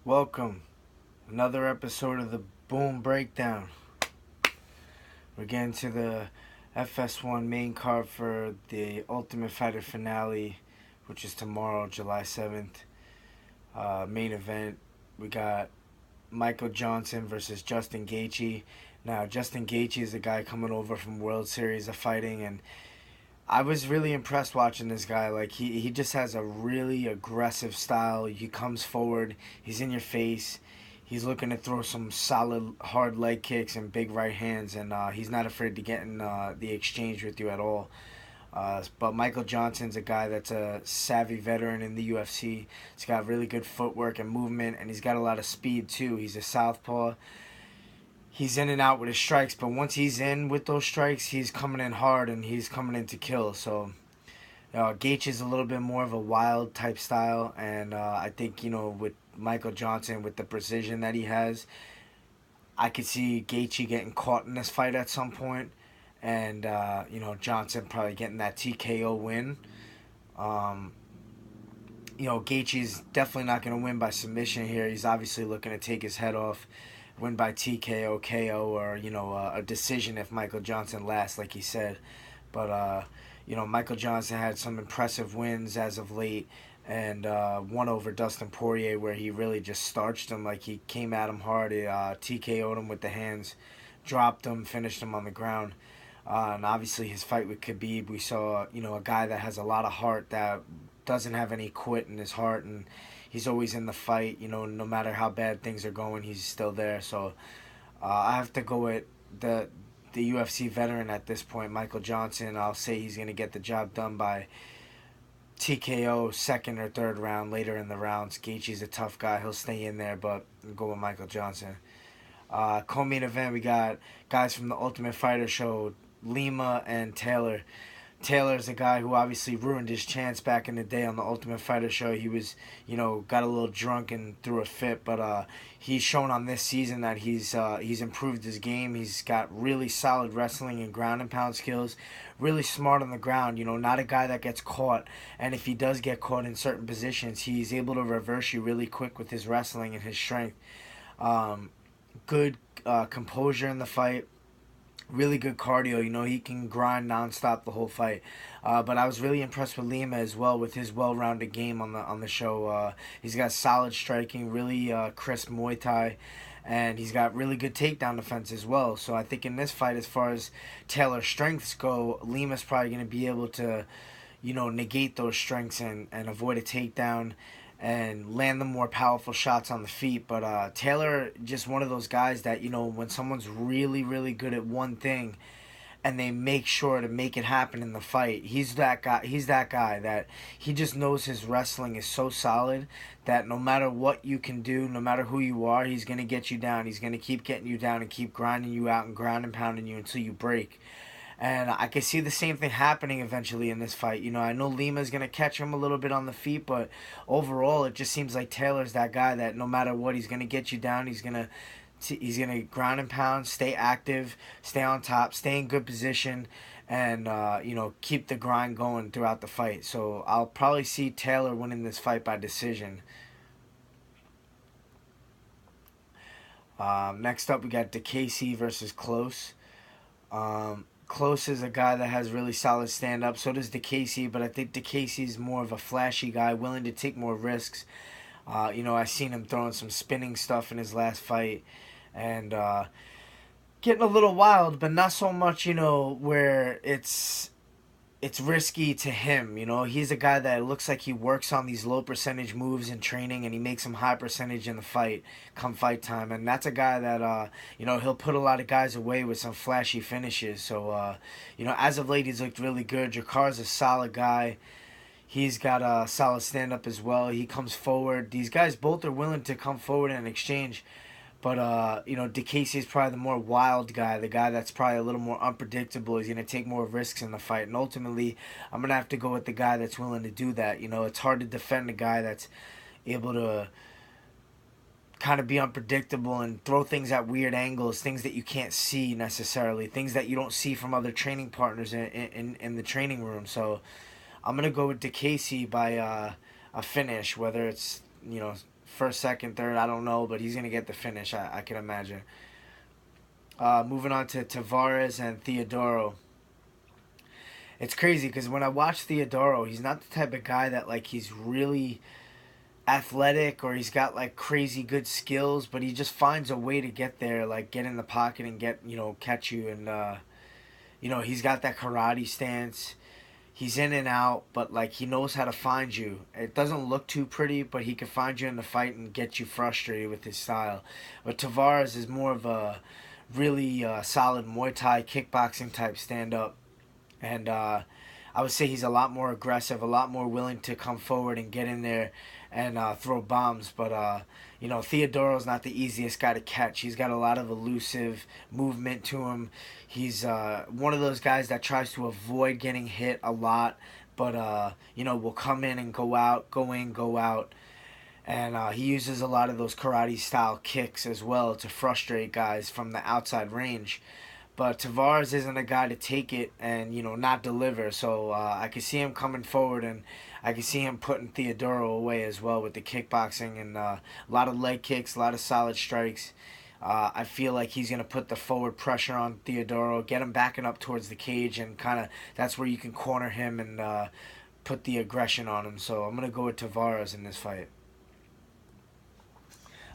Welcome. Another episode of the Boom Breakdown. We're getting to the FS1 main card for the Ultimate Fighter finale, which is tomorrow, July 7th. Main event, we got Michael Johnson versus Justin Gaetche. Now, Justin Gaetche is a guy coming over from World Series of Fighting, and I was really impressed watching this guy. Like, he just has a really aggressive style. He comes forward, he's in your face. He's looking to throw some solid, hard leg kicks and big right hands, and he's not afraid to get in the exchange with you at all. But Michael Johnson's a guy that's a savvy veteran in the UFC. He's got really good footwork and movement, and he's got a lot of speed too. He's a southpaw. He's in and out with his strikes, but once he's in with those strikes, he's coming in hard and he's coming in to kill. So Gaetche is a little bit more of a wild type style, and I think with Michael Johnson, with the precision that he has, I could see Gaethje getting caught in this fight at some point, and Johnson probably getting that TKO win. Um, Gaethje's definitely not going to win by submission here. He's obviously looking to take his head off, win by TKO, KO, or a decision if Michael Johnson lasts, like he said. But Michael Johnson had some impressive wins as of late, and one over Dustin Poirier where he really just starched him. Like, he came at him hard, he TKO'd him with the hands, dropped him, finished him on the ground. And obviously his fight with Khabib, we saw a guy that has a lot of heart, that doesn't have any quit in his heart, and he's always in the fight. No matter how bad things are going, he's still there. So I have to go with the UFC veteran at this point, Michael Johnson. I'll say he's going to get the job done by TKO second or third round, later in the rounds. Gaethje's a tough guy. He'll stay in there, but I'll go with Michael Johnson. Co-main event, we got guys from the Ultimate Fighter show, Lima and Taylor. Taylor's a guy who obviously ruined his chance back in the day on the Ultimate Fighter show. He was, got a little drunk and threw a fit, but he's shown on this season that he's improved his game. He's got really solid wrestling and ground and pound skills. Really smart on the ground. Not a guy that gets caught, and if he does get caught in certain positions, he's able to reverse you really quick with his wrestling and his strength. Good composure in the fight. Really good cardio. He can grind nonstop the whole fight. But I was really impressed with Lima as well, with his well-rounded game on the show. He's got solid striking, really crisp Muay Thai, and he's got really good takedown defense as well. So I think in this fight, as far as Taylor's strengths go, Lima's probably going to be able to, negate those strengths and avoid a takedown and land the more powerful shots on the feet. But Taylor, just one of those guys that, when someone's really, really good at one thing and they make sure to make it happen in the fight, he's that guy. He's that guy that he just knows his wrestling is so solid that no matter what you can do, no matter who you are, he's going to get you down. He's going to keep getting you down and keep grinding you out and ground and pounding you until you break. And I can see the same thing happening eventually in this fight. I know Lima's going to catch him a little bit on the feet, but overall, it just seems like Taylor's that guy that no matter what, he's going to get you down. He's gonna ground and pound, stay active, stay on top, stay in good position, and keep the grind going throughout the fight. So I'll probably see Taylor winning this fight by decision. Next up, we got DeCasey versus Close. Close is a guy that has really solid stand-up. So does DeCasey, but I think DeCasey's more of a flashy guy, willing to take more risks. I seen him throwing some spinning stuff in his last fight, and getting a little wild, but not so much, where it's risky to him. He's a guy that looks like he works on these low percentage moves in training, and he makes them high percentage in the fight come fight time. And that's a guy that he'll put a lot of guys away with some flashy finishes. So as of late, he's looked really good. Jakar's a solid guy. He's got a solid stand up as well. He comes forward. These guys both are willing to come forward and exchange. But, DeCasey is probably the more wild guy, the guy that's probably a little more unpredictable. He's going to take more risks in the fight. And ultimately, I'm going to have to go with the guy that's willing to do that. It's hard to defend a guy that's able to kind of be unpredictable and throw things at weird angles, things that you can't see necessarily, things that you don't see from other training partners in the training room. So I'm going to go with DeCasey by a finish, whether it's, first, second, third, I don't know, but he's gonna get the finish. I can imagine. Moving on to Tavares and Theodoro. It's crazy because when I watch Theodoro, he's not the type of guy that like he's really athletic or he's got like crazy good skills, but he just finds a way to get there, like get in the pocket and get catch you, and he's got that karate stance. He's in and out, but like he knows how to find you. It doesn't look too pretty, but he can find you in the fight and get you frustrated with his style. But Tavares is more of a really solid Muay Thai kickboxing type stand up, and I would say he's a lot more aggressive, a lot more willing to come forward and get in there and throw bombs. But Theodoro's not the easiest guy to catch. He's got a lot of elusive movement to him. He's one of those guys that tries to avoid getting hit a lot, but will come in and go out, go in, go out. And he uses a lot of those karate style kicks as well to frustrate guys from the outside range. But Tavares isn't a guy to take it and not deliver. So I could see him coming forward, and I could see him putting Theodoro away as well with the kickboxing and a lot of leg kicks, a lot of solid strikes. I feel like he's going to put the forward pressure on Theodoro, get him backing up towards the cage, and kind of that's where you can corner him and put the aggression on him. So I'm going to go with Tavares in this fight.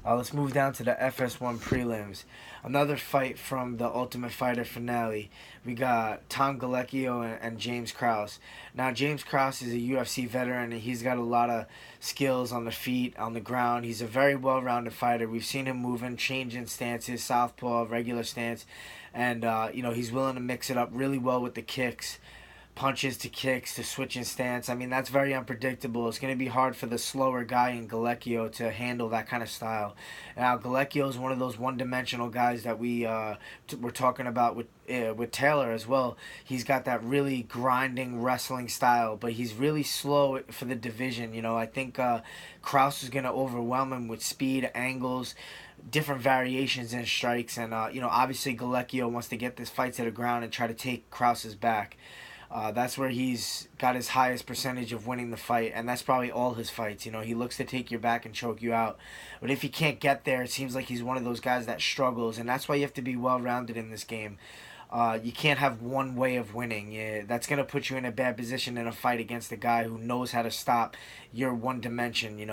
Let's move down to the FS1 prelims. Another fight from the Ultimate Fighter finale. We got Tom Galecchio and James Krause. Now, James Krause is a UFC veteran, and he's got a lot of skills on the feet, on the ground. He's a very well-rounded fighter. We've seen him moving, changing stances, southpaw, regular stance, and he's willing to mix it up really well with the kicks. Punches to kicks to switching stance. I mean, that's very unpredictable. It's going to be hard for the slower guy in Galecchio to handle that kind of style. Now, Galecchio is one of those one-dimensional guys that we're talking about with Taylor as well. He's got that really grinding wrestling style, but he's really slow for the division. I think Krause is going to overwhelm him with speed, angles, different variations in strikes, and obviously Galecchio wants to get this fight to the ground and try to take Krause's back. That's where he's got his highest percentage of winning the fight, and that's probably all his fights. He looks to take your back and choke you out. But if he can't get there, it seems like he's one of those guys that struggles, and that's why you have to be well-rounded in this game. You can't have one way of winning. That's going to put you in a bad position in a fight against a guy who knows how to stop your one dimension,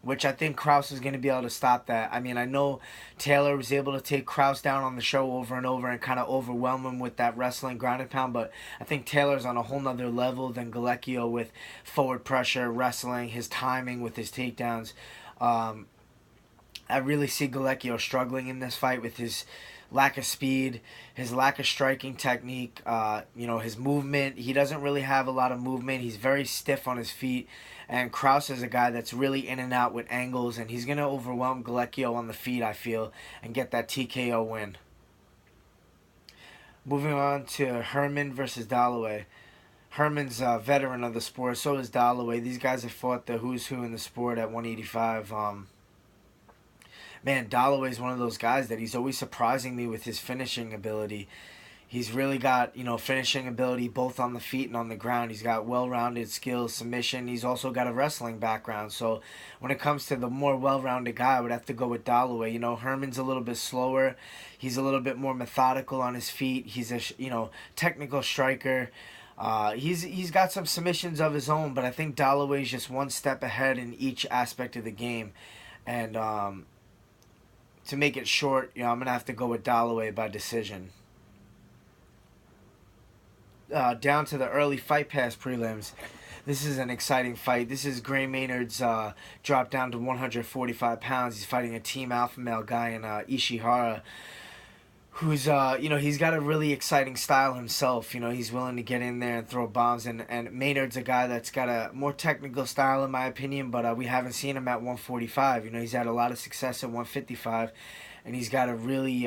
which I think Krause is going to be able to stop that. I mean, I know Taylor was able to take Krause down on the show over and over and kind of overwhelm him with that wrestling ground and pound, but I think Taylor's on a whole nother level than Galecchio with forward pressure, wrestling, his timing with his takedowns. I really see Galecchio struggling in this fight with his lack of speed, his lack of striking technique, his movement. He doesn't really have a lot of movement. He's very stiff on his feet. And Krause is a guy that's really in and out with angles, and he's going to overwhelm Galecchio on the feet, I feel, and get that TKO win. Moving on to Herman versus Dalloway. Herman's a veteran of the sport, so is Dalloway. These guys have fought the who's who in the sport at 185. Man, Dalloway's one of those guys that he's always surprising me with his finishing ability. He's really got, finishing ability both on the feet and on the ground. He's got well-rounded skills, submission. He's also got a wrestling background. So when it comes to the more well-rounded guy, I would have to go with Dalloway. Herman's a little bit slower. He's a little bit more methodical on his feet. He's a, technical striker. He's got some submissions of his own, but I think Dalloway's just one step ahead in each aspect of the game. And to make it short, I'm going to have to go with Dalloway by decision. Down to the early Fight Pass prelims. This is an exciting fight. This is Gray Maynard's dropped down to 145 pounds. He's fighting a Team Alpha Male guy in Ishihara, who's, he's got a really exciting style himself. He's willing to get in there and throw bombs. And Maynard's a guy that's got a more technical style, in my opinion, but we haven't seen him at 145. He's had a lot of success at 155. And he's got a really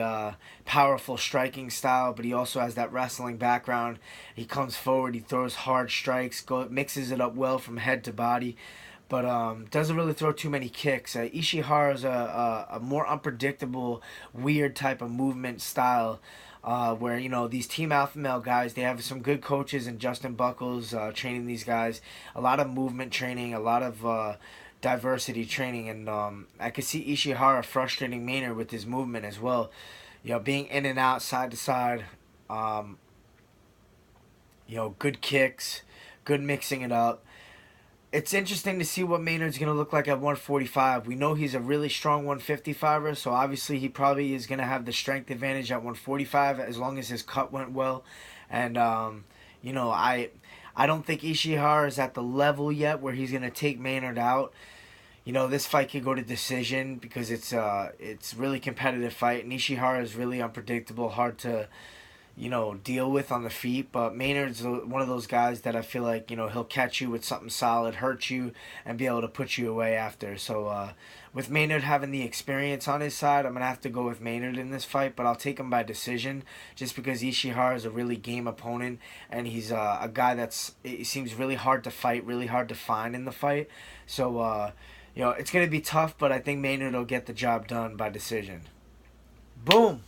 powerful striking style, but he also has that wrestling background. He comes forward, he throws hard strikes, mixes it up well from head to body, but doesn't really throw too many kicks. Ishihara is a more unpredictable, weird type of movement style, where these Team Alpha Male guys, they have some good coaches, and Justin Buckles training these guys, a lot of movement training, a lot of diversity training, and I could see Ishihara frustrating Maynard with his movement as well. Being in and out, side to side. Um, good kicks, good mixing it up. It's interesting to see what Maynard's going to look like at 145. We know he's a really strong 155er, so obviously he probably is going to have the strength advantage at 145 as long as his cut went well. And, I don't think Ishihara is at the level yet where he's going to take Maynard out. This fight could go to decision because it's really competitive fight. And Ishihara is really unpredictable, hard to deal with on the feet. But Maynard's one of those guys that I feel like, he'll catch you with something solid, hurt you, and be able to put you away after. So with Maynard having the experience on his side, I'm going to have to go with Maynard in this fight. But I'll take him by decision just because Ishihara is a really game opponent. And he's a guy it seems really hard to fight, really hard to find in the fight. So, it's going to be tough, but I think Maynard will get the job done by decision. Boom!